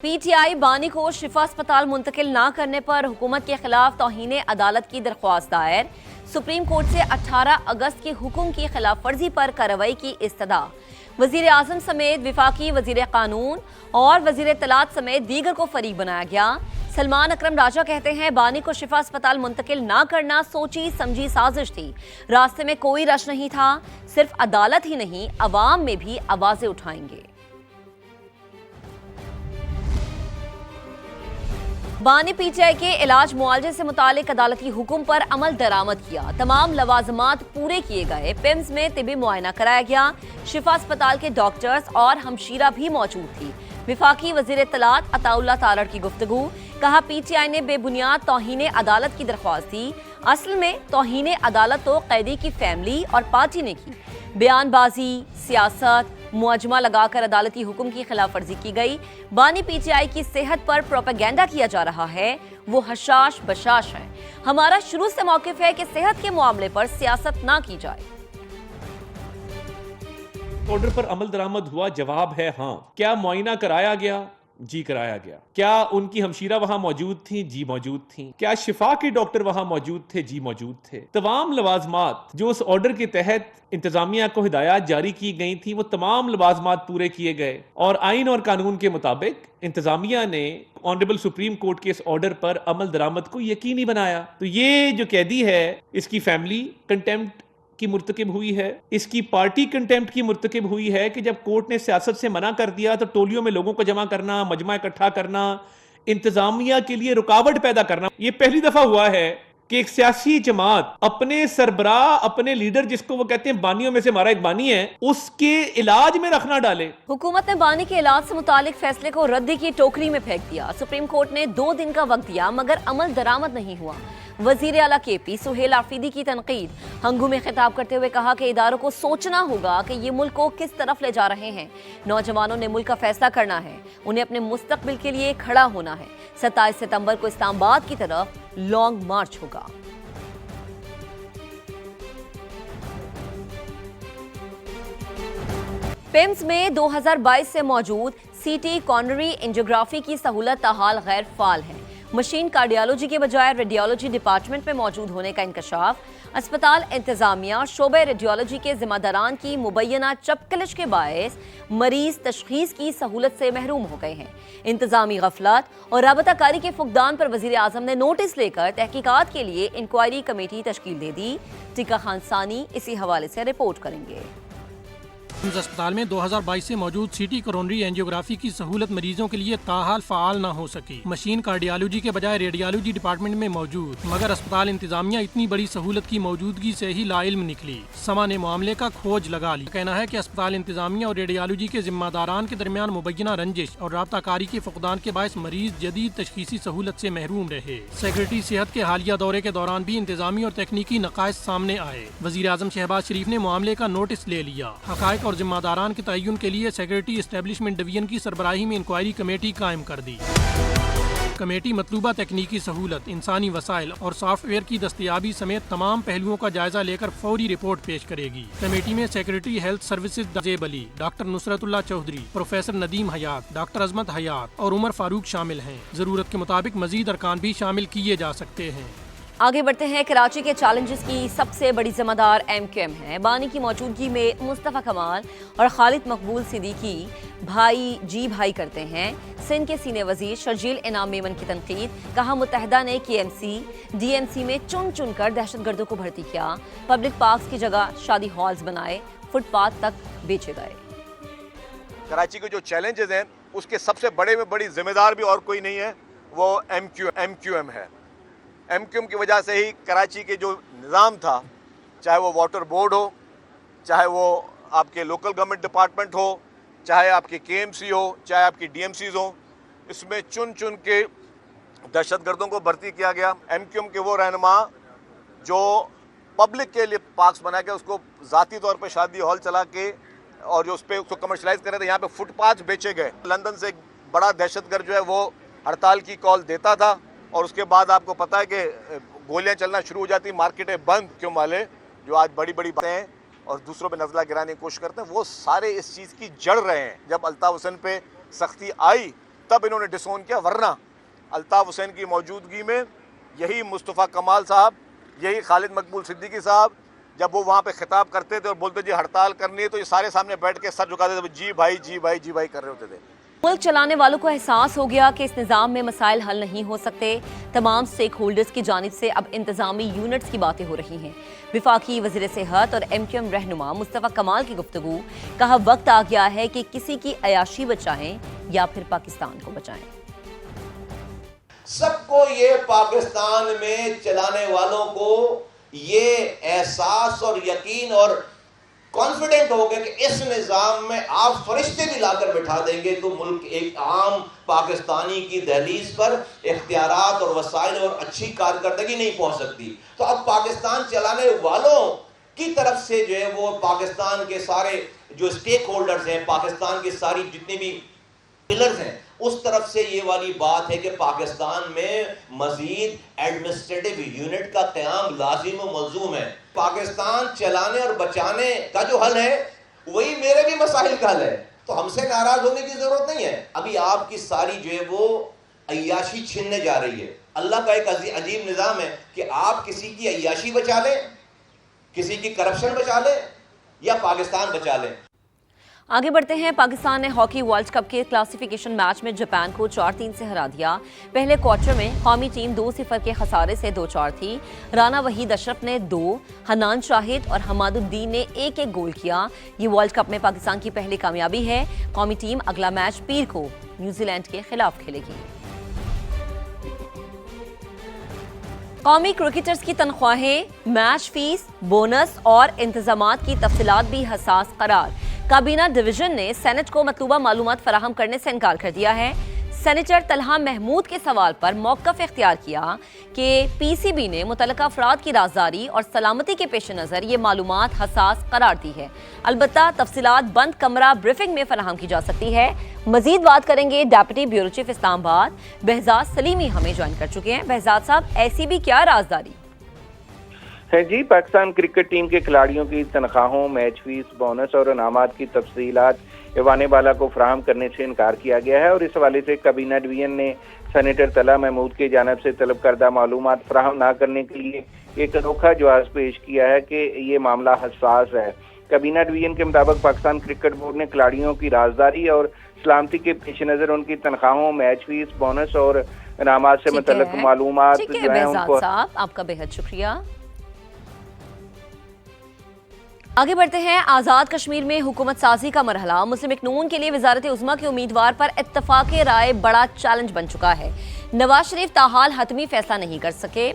PTI बानी को शिफा अस्पताल मुंतकिल ना करने पर हुकूमत के खिलाफ तौहीन अदालत की दरख्वास्त दायर। सुप्रीम कोर्ट से 18 अगस्त के हुक्म की खिलाफ वर्जी पर कार्रवाई की इस्तदा। वजीर आजम समेत विफाकी वजीर कानून और वजीर इत्तलात समेत दीगर को फरीक बनाया गया। सलमान अकरम राजा कहते हैं, बानी को शिफा अस्पताल मुंतकिल ना करना सोची समझी साजिश थी। रास्ते में कोई रश नहीं था। सिर्फ अदालत ही नहीं, अवाम में भी आवाजें उठाएंगे। बानी पीटीआई के इलाज मुआवजे से मुतालिक अदालती हुक्म पर अमल दरामद किया। तमाम लवाजमात पूरे किए गए। पिम्स में तिबी मुआयना कराया गया। शिफा अस्पताल के डॉक्टर्स और हमशीरा भी मौजूद थी। विफाकी वजीर इत्तलात अताउल्लाह तारड़ की गुफ्तगू। कहा, पीटीआई ने बेबुनियाद तौहीन अदालत की दरख्वास्त दी। असल में तौहीन अदालत तो कैदी की फैमिली और पार्टी ने की। बयानबाजी, सियासत, मुआजमा लगाकर अदालती हुक्म की खिलाफ वर्जी की गई। बानी पीटीआई की सेहत पर प्रोपेगेंडा किया जा रहा है। वो हशाश बशाश है। हमारा शुरू से मौकिफ है कि सेहत के मामले पर सियासत ना की जाए। ऑर्डर पर अमल दरामद हुआ? जवाब है हाँ। क्या मुआयना कराया गया? जी कराया गया। क्या उनकी हमशीरा वहां मौजूद थी? जी मौजूद थी। क्या शिफा के डॉक्टर वहां मौजूद थे? जी मौजूद थे। तमाम लवाजमात जो उस ऑर्डर के तहत इंतजामिया को हिदायत जारी की गई थी, वो तमाम लवाजमात पूरे किए गए और आइन और कानून के मुताबिक इंतजामिया ने ऑनरेबल सुप्रीम कोर्ट के इस ऑर्डर पर अमल दरामद को यकीनी बनाया। तो ये जो कैदी है, इसकी फैमिली कंटेम्प्ट की मुर्तकिब हुई है, इसकी पार्टी कंटेम्प्ट की मुर्तकिब हुई है कि जब कोर्ट ने सियासत से मना कर दिया तो टोलियों में लोगों को जमा करना, मजमा इकट्ठा करना, इंतजामिया के लिए रुकावट पैदा करना। यह पहली दफा हुआ है कि एक सियासी जमात अपने सरबराह, अपने लीडर, जिसको वो कहते हैं बानियों में से हमारा एक बानी है, उसके इलाज में रखना डाले। हुकूमत ने बानी के इलाज से मुतालिक फैसले को रद्दी की टोकरी में फेंक दिया। सुप्रीम कोर्ट ने 2 दिन का वक्त दिया मगर अमल दरामद नहीं हुआ। वजीर आला केपी सुहेल आफरीदी की तनकीद। हंगू में खिताब करते हुए कहा कि इदारों को सोचना होगा कि ये मुल्क को किस तरफ ले जा रहे हैं। नौजवानों ने मुल्क का फैसला करना है। उन्हें अपने मुस्तकबिल के लिए खड़ा होना है। 27 सितंबर को इस्लामाबाद की तरफ लॉन्ग मार्च होगा। पिम्स में 2022 से मौजूद सीटी कॉर्नरी एंजियोग्राफी की सहूलत ताहाल गैर फाल है। मशीन कार्डियोलॉजी के बजाय रेडियोलॉजी डिपार्टमेंट में मौजूद होने का इंकशाफ। अस्पताल इंतजामिया शोबे रेडियोलॉजी के जिम्मेदारान की मुबैना चपकलिश के बायस मरीज तशखीस की सहूलत से महरूम हो गए हैं। इंतजामी गफलत और राबताकारी के फुकदान पर वजीर आजम ने नोटिस लेकर तहकीकात के लिए इंक्वायरी कमेटी तश्कील दे दी। टीका खान सानी इसी हवाले से रिपोर्ट करेंगे। अस्पताल में 2022 से मौजूद सीटी कोरोनरी एंजियोग्राफी की सहूलत मरीजों के लिए ताहाल फाल न हो सकी। मशीन कार्डियोलॉजी के बजाय रेडियोलॉजी डिपार्टमेंट में मौजूद, मगर अस्पताल इंतजामिया इतनी बड़ी सहूलत की मौजूदगी से ही लाइल्म निकली। समा ने मामले का खोज लगा ली। कहना है कि अस्पताल इंतजामिया और रेडियोलॉजी के जिम्मेदारान के दरमियान मुबैना रंजिश और राबताकारी के फुकदान के बायस मरीज जदीद तशखीसी सहूलत से महरूम रहे। सेक्रेटरी सेहत के हालिया दौरे के दौरान भी इंतजामी और तकनीकी नकाइस सामने आए। वजीर आजम शहबाज शरीफ ने मामले का नोटिस ले लिया। हकायक और जिम्मेदारान के तयन के लिए सेक्रेटरी एस्टेब्लिशमेंट डिवीजन की सरबराही में इंक्वायरी कमेटी कायम कर दी। कमेटी मतलूबा तकनीकी सहूलत, इंसानी वसाइल और सॉफ्टवेयर की दस्तयाबी समेत तमाम पहलुओं का जायजा लेकर फौरी रिपोर्ट पेश करेगी। कमेटी में सेक्रेटरी हेल्थ सर्विसेज जेब अली, डॉक्टर नुसरतुल्लाह चौधरी, प्रोफेसर नदीम हयात, डॉक्टर अजमत हयात और उमर फारूक शामिल हैं। जरूरत के मुताबिक मजीद अरकान भी शामिल किए जा सकते हैं। आगे बढ़ते हैं। कराची के चैलेंजेस की सबसे बड़ी जिम्मेदार MQM है। बानी की मौजूदगी में मुस्तफ़ा कमाल और खालिद मकबूल सिद्दीकी भाई करते हैं। सिंध के सीनियर वजीर शर्जील इनाम मेमन की तनकीद। कहा, मुत्तहदा ने KMC DMC में चुन चुन कर दहशतगर्दों को भर्ती किया। पब्लिक पार्क्स की जगह शादी हॉल्स बनाए। फुटपाथ तक बेचे गए। कराची के जो चैलेंजेस हैं उसके सबसे बड़े में बड़ी जिम्मेदार भी और कोई नहीं है, वो MQM है। MQM की वजह से ही कराची के जो निज़ाम था, चाहे वो वाटर बोर्ड हो, चाहे वो आपके लोकल गवर्नमेंट डिपार्टमेंट हो, चाहे आपके KMC हो, चाहे आपकी DMCs हो, इसमें चुन चुन के दहशतगर्दों को भर्ती किया गया। MQM के वो रहनुमा जो पब्लिक के लिए पार्क्स बना के उसको ज़ाती तौर पे शादी हॉल चला के और जो उस पर उसको कमर्शलाइज कर रहे थे, यहाँ पे फुटपाथ बेचे गए। लंदन से एक बड़ा दहशतगर्द जो है वो हड़ताल की कॉल देता था और उसके बाद आपको पता है कि गोलियां चलना शुरू हो जाती, मार्केटें बंद। क्यों वाले जो आज बड़ी बड़ी बातें हैं और दूसरों पे नजला गिराने की कोशिश करते हैं, वो सारे इस चीज़ की जड़ रहे हैं। जब अल्ताफ हुसैन पे सख्ती आई तब इन्होंने डिसोन किया, वरना अल्ताफ़ हुसैन की मौजूदगी में यही मुस्तफ़ा कमाल साहब, यही खालिद मकबूल सिद्दीकी साहब, जब वो वहाँ पे खिताब करते थे और बोलते जी हड़ताल करनी है, तो ये सारे सामने बैठ के सर झुकाते थे, जी भाई जी भाई जी भाई कर रहे होते थे। मुल्क चलाने वालों को एहसास हो गया कि इस निज़ाम में मसाइल हल नहीं हो सकते। तमाम स्टेक होल्डर्स की जानिब से अब इंतजामी यूनिट्स की बातें हो रही हैं। विफाकी वज़ीर सेहत और MQM रहनुमा मुस्तफ़ा कमाल की गुफ्तगू, कहा वक्त आ गया है कि किसी की अयाशी बचाएं या फिर पाकिस्तान को बचाएं। सबको ये पाकिस्तान में चलाने वालों को ये एहसास और यकीन और कॉन्फिडेंट हो गया कि इस निज़ाम में आप फरिश्ते भी लाकर बिठा देंगे तो मुल्क एक आम पाकिस्तानी की दहलीज पर इख्तियारात और वसाइल और अच्छी कारकर्दगी नहीं पहुंच सकती। तो अब पाकिस्तान चलाने वालों की तरफ से जो है वो पाकिस्तान के सारे जो स्टेक होल्डर्स हैं, पाकिस्तान की सारी जितने भी पिलर्स हैं, उस तरफ से ये वाली बात है कि पाकिस्तान में मजीद एडमिनिस्ट्रेटिव यूनिट का क़याम लाजिम व मलजूम है। पाकिस्तान चलाने और बचाने का जो हल है वही मेरे भी मसाइल का हल है, तो हमसे नाराज होने की जरूरत नहीं है। अभी आपकी सारी जो है वो अय्याशी छीनने जा रही है। अल्लाह का एक अजीब निज़ाम है कि आप किसी की अय्याशी बचा लें, किसी की करप्शन बचा लें या पाकिस्तान बचा लें। आगे बढ़ते हैं। पाकिस्तान ने हॉकी वर्ल्ड कप के क्लासिफिकेशन मैच में जापान को 4-3 से हरा दिया। पहले क्वार्टर में कौमी टीम 2-0 के खसारे से 2-4 थी। राना वहीद अशरफ ने 2, हनान शाहिद और हमादुद्दीन ने 1-1 गोल किया। ये वर्ल्ड कप में पाकिस्तान की पहली कामयाबी है। कौमी टीम अगला मैच पीर को न्यूजीलैंड के खिलाफ खेलेगी। कौमी क्रिकेटर्स की तनख्वाहें, मैच फीस, बोनस और इंतजामात की तफसीलात भी हसास करार। काबीना डिवीजन ने सेनेट को मतलूबा मालूमात फराहम करने से इनकार कर दिया है। सेनेटर तलहा महमूद के सवाल पर मौक़िफ़ इख्तियार किया कि PCB ने मुतल्लिका अफराद की राजदारी और सलामती के पेश नज़र ये मालूमात हसास करार दी है। अलबत्ता तफसीलात बंद कमरा ब्रीफिंग में फराहम की जा सकती है। मजीद बात करेंगे deputy bureau chief Islamabad Behzad Salimi हमें ज्वाइन कर चुके हैं। बहजाद साहब, ऐसी भी क्या राजदारी है? जी, पाकिस्तान क्रिकेट टीम के खिलाड़ियों की तनख्वाहों, मैच फीस, बोनस और इनामात की तफसीलात ईवान बाला को फराहम करने से इनकार किया गया है और इस हवाले से काबीना डिवीजन ने सेनेटर तलहा महमूद की जानिब से तलब करदा मालूमात फराहम न करने के लिए एक अनोखा जवाब पेश किया है कि ये मामला हसास है। काबीना डिवीजन के मुताबिक पाकिस्तान क्रिकेट बोर्ड ने खिलाड़ियों की राजदारी और सलामती के पेश नज़र उनकी तनख्वाहों, मैच फीस, बोनस और इनामात से मुतल्लिक मालूमात जो है उनको। आपका बेहद शुक्रिया। आगे बढ़ते हैं। आज़ाद कश्मीर में हुकूमत साजी का मरहला मुस्लिम लीग नून के लिए वज़ारत उज़्मा के उम्मीदवार पर इत्तफाक़ राय बड़ा चैलेंज बन चुका है। नवाज शरीफ ताहाल हतमी फैसला नहीं कर सके।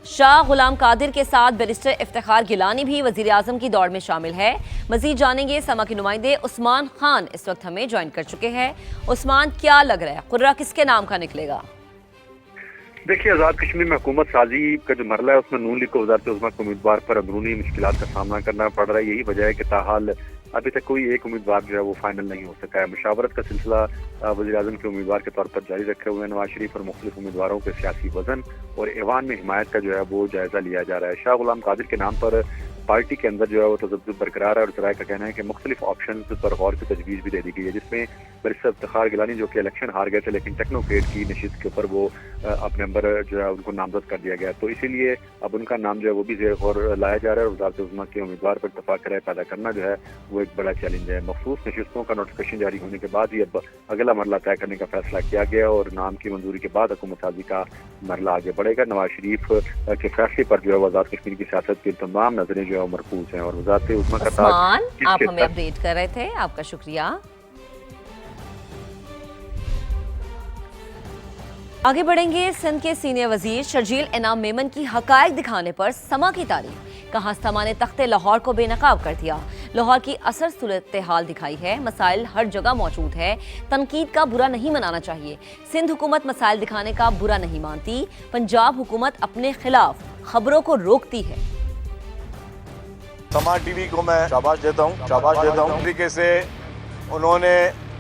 शाह गुलाम कादिर के साथ बैरिस्टर इफ्तिखार गिलानी भी वज़ीर आज़म की दौड़ में शामिल है। मज़ीद जानेंगे। समा के नुमाइंदे उस्मान खान इस वक्त हमें ज्वाइन कर चुके हैं। उस्मान, क्या लग रहा है, कुर्रा किसके नाम का निकलेगा? देखिए, आज़ाद कश्मीर में हुकूमत साजी का जो मरला है उसमें नून लीग को वज़ारत उज़्मा के उम्मीदवार पर अंदरूनी मुश्किलात का सामना करना पड़ रहा है। यही वजह है कि ताहाल अभी तक कोई एक उम्मीदवार जो है वो फाइनल नहीं हो सका है। मुशावरत का सिलसिला वज़ीर आज़म के उम्मीदवार के तौर पर जारी रखे हुए नवाज शरीफ और मुख्तलिफ उम्मीदवारों के सियासी वजन और ऐवान में हिमायत का जो है वो जायजा लिया जा रहा है। शाह गुलाम कादिर के नाम पर पार्टी के अंदर जो है वो तजब्जुब बरकरार है और जराये का कहना है कि मुख्तलिफ ऑप्शन पर गौर की तजवीज़ भी दे दी गई है, जिसमें बैरिस्टर इफ्तिखार गिलानी जो कि इलेक्शन हार गए थे लेकिन टेक्नोक्रेट की नशिस्त के ऊपर वो अपने नंबर जो है उनको नामजद कर दिया गया, तो इसीलिए अब उनका नाम जो है वो भी ज़ेर गौर लाया जा रहा है और वज़ारत उज़्मा के उम्मीदवार पर इत्तफाक़ राय पैदा करना जो है वो एक बड़ा चैलेंज है। मखसूस नशिस्तों का नोटिफिकेशन जारी होने के बाद ही अब अगला मरला तय करने का फैसला किया गया और नाम की मंजूरी के बाद हुकूमत साजी का मरला आगे बढ़ेगा। नवाज शरीफ के फैसले पर जो है आज़ाद कश्मीर की सियासत की तमाम नजरें जो है मरकूज हैं और वज़ारत उज़्मा का उस्मान, आप हमें अपडेट कर रहे थे, आपका शुक्रिया। आगे बढ़ेंगे। सिंध के सीनियर वजीर शर्जील इनाम मेमन की हकायक दिखाने पर समा की तारीफ। कहा समा ने तख्ते लाहौर को बेनकाब कर दिया। लाहौर की असर सूरत हाल दिखाई है। मसाइल हर जगह मौजूद है। तनकीद का बुरा नहीं मनाना चाहिए। सिंध हुकूमत मसाइल दिखाने का बुरा नहीं मानती। पंजाब हुकूमत अपने खिलाफ खबरों को रोकती है। समा टीवी को मैं शाबाश देता हूँ। तरीके से उन्होंने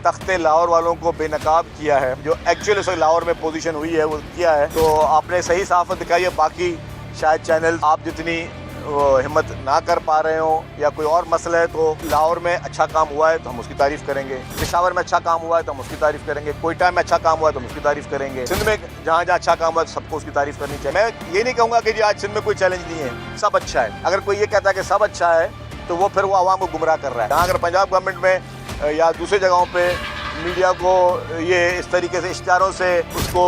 तख्ते लाहौर वालों को बेनकाब किया है, जो एक्चुअली लाहौर में पोजीशन हुई है वो किया है। तो आपने सही साफत दिखाई है। बाकी शायद चैनल आप जितनी वो हिम्मत ना कर पा रहे हो या कोई और मसला है, तो लाहौर में अच्छा काम हुआ है तो हम उसकी तारीफ करेंगे, पेशावर में अच्छा काम हुआ है तो हम उसकी तारीफ करेंगे, कोयटा में अच्छा काम हुआ है तो हम उसकी तारीफ करेंगे, सिंध में जहाँ जहाँ अच्छा काम हुआ है तो सबको उसकी तारीफ करनी चाहिए। मैं ये नहीं कहूँगा कि जी आज सिंध में कोई चैलेंज नहीं है, सब अच्छा है। अगर कोई ये कहता है कि सब अच्छा है तो वो फिर वो आवाम को गुमराह कर रहा है। यहाँ अगर पंजाब गवर्नमेंट में या दूसरी जगहों पे मीडिया को ये इस तरीके से इश्तिहारों से उसको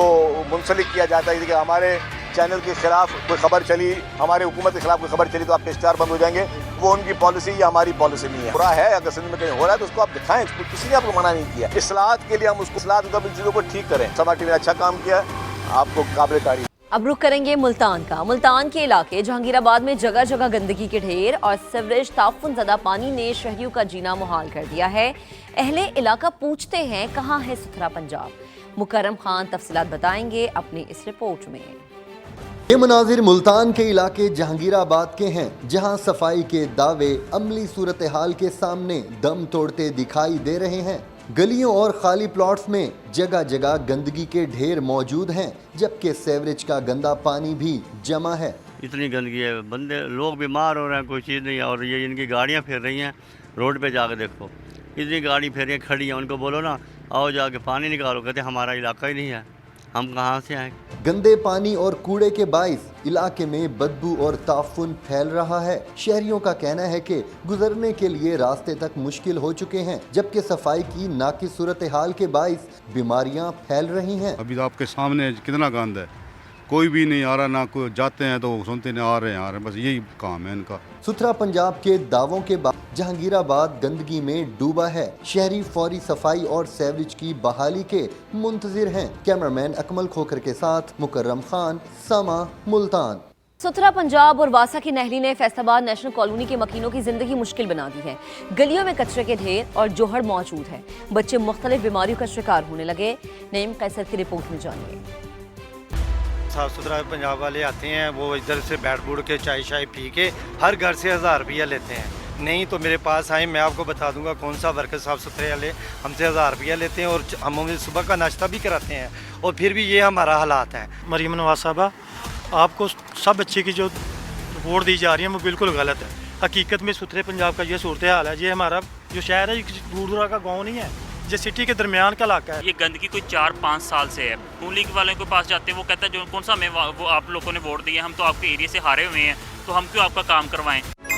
मुंसलिक किया जाता है कि हमारे चैनल के खिलाफ कोई खबर चली, हमारे हुकूमत के खिलाफ कोई खबर चली तो आपके इश्तिहार बंद हो जाएंगे, वो उनकी पॉलिसी या हमारी पॉलिसी नहीं है। बुरा है अगर सिंध में कहीं हो रहा है तो उसको आप दिखाएं, किसी ने आपको मना नहीं किया। इस्लाहत के लिए हम उसको इस्लाहत इन चीज़ों को ठीक करें। समा टीवी ने अच्छा काम किया, आपको काबिल तारीफ। अब रुख करेंगे मुल्तान का। मुल्तान के इलाके जहांगीराबाद में जगह जगह गंदगी के ढेर और सीवरेज ताफुन ज़दा पानी ने शहरियों का जीना मुहाल कर दिया है। अहले इलाका पूछते हैं कहाँ है सुथरा पंजाब। मुकर्रम खान तफसीलात बताएंगे अपनी इस रिपोर्ट में। ये मनाजिर मुल्तान के इलाके जहांगीराबाद के हैं, जहां सफाई के दावे अमली सूरत हाल के सामने दम तोड़ते दिखाई दे रहे हैं। गलियों और खाली प्लॉट्स में जगह जगह गंदगी के ढेर मौजूद हैं, जबकि सीवरेज का गंदा पानी भी जमा है। इतनी गंदगी है, बंदे लोग बीमार हो रहे हैं, कोई चीज़ नहीं है। और ये इनकी गाड़ियाँ फिर रही हैं, रोड पे जाके देखो इतनी गाड़ी फिर रही खड़ी है। उनको बोलो ना आओ जाके पानी निकालो, कहते हमारा इलाका ही नहीं है, हम कहाँ से आए। गंदे पानी और कूड़े के बाइस इलाके में बदबू और ताफुन फैल रहा है। शहरियों का कहना है कि गुजरने के लिए रास्ते तक मुश्किल हो चुके हैं, जबकि सफाई की नाकिस सूरत हाल के बाइस बीमारियां फैल रही हैं। अभी तो आपके सामने कितना गंद है, कोई भी नहीं आ रहा, ना कोई जाते हैं तो सुनते नहीं आ रहे हैं, बस यही काम है इनका। सुथरा पंजाब के दावों के बाद जहांगीराबाद गंदगी में डूबा है। शहरी फौरी सफाई और सीवरेज की बहाली के मुंतजिर हैं। कैमरामैन अकमल खोखर के साथ मुकर्रम खान, समा, मुल्तान। सुथरा पंजाब और वासा की नहरी ने फैसलाबाद नेशनल कॉलोनी के मकीनों की जिंदगी मुश्किल बना दी है। गलियों में कचरे के ढेर और जोहड़ मौजूद है। बच्चे मुख्तलिफ बीमारियों का शिकार होने लगे। नईम कैसर की रिपोर्ट में जानिए। साफ़ सुथरा पंजाब वाले आते हैं, वो इधर से बैठ बूढ़ के चाय शाय पी के हर घर से 1000 रुपया लेते हैं। नहीं तो मेरे पास आए, मैं आपको बता दूंगा कौन सा वर्कर साफ़ सुथरे वाले हमसे 1000 रुपया लेते हैं और हम हमें सुबह का नाश्ता भी कराते हैं, और फिर भी ये हमारा हालात है। मरीम नवाज साहबा, आपको सब बच्चे की जो वोट दी जा रही है वो बिल्कुल गलत है। हकीकत में सुथरे पंजाब का ये सूरत हाल है। ये हमारा जो शहर है दूर दूर का गाँव नहीं है, ये सिटी के दरमियान का इलाका है। ये गंदगी कोई 4-5 साल से है। नून लीग वालों के पास जाते हैं, वो कहता है जो कौन सा हमें वो आप लोगों ने वोट दिया, हम तो आपके एरिया से हारे हुए हैं, तो हम क्यों आपका काम करवाएं।